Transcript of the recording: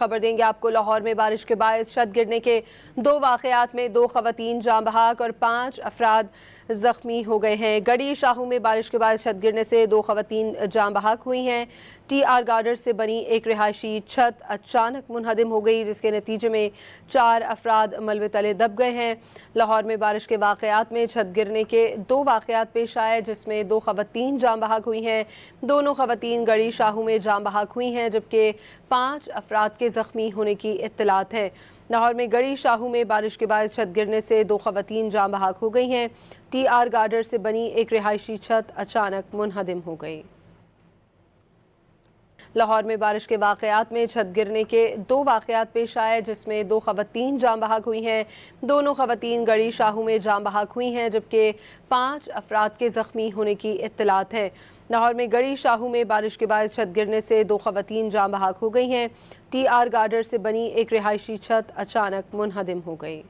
खबर देंगे आपको। लाहौर में बारिश के बायस छत गिरने के 2 वाक़यात में 2 ख़वातीन जाँ बहक और 5 अफराद ज़ख्मी हो गए हैं। गढ़ी शाहू में बारिश के बायस छत गिरने से 2 ख़वातीन जाँ बहक हुई हैं। TR गार्डर से बनी एक रिहायशी छत अचानक मुनहदिम हो गई, जिसके नतीजे में 4 अफराद मलबे तले दब गए हैं। लाहौर में बारिश के वाक़यात में छत गिरने के 2 वाक़यात पेश आए, जिसमें 2 ख़वातीन जाँ बहक हुई हैं। दोनों ख़वातीन गढ़ी शाहू में जाँ बहक हुई हैं, जबकि 5 अफराद के ज़ख्मी होने की इत्तलात है। लाहौर में गढ़ी शाहू में बारिश के बाद छत गिरने से 2 ख़वातीन जाँ बहक हो गई हैं। TR गार्डर से बनी एक रिहायशी छत अचानक मुनहदिम हो गई। लाहौर में बारिश के वाक़यात में छत गिरने के 2 वाक़यात पेश आए, जिसमें 2 ख़वातीन जाँ बहक हुई हैं। दोनों ख़वातीन गढ़ी शाहू में जाँ बहक हुई हैं, जबकि 5 अफराद के ज़ख्मी होने की इत्तलात है। लाहौर में गढ़ी शाहू में बारिश के बाद छत गिरने से 2 ख़वातीन जाँ बहक हो गई हैं। TR गार्डर से बनी एक रिहायशी छत अचानक मुनहदिम हो गई।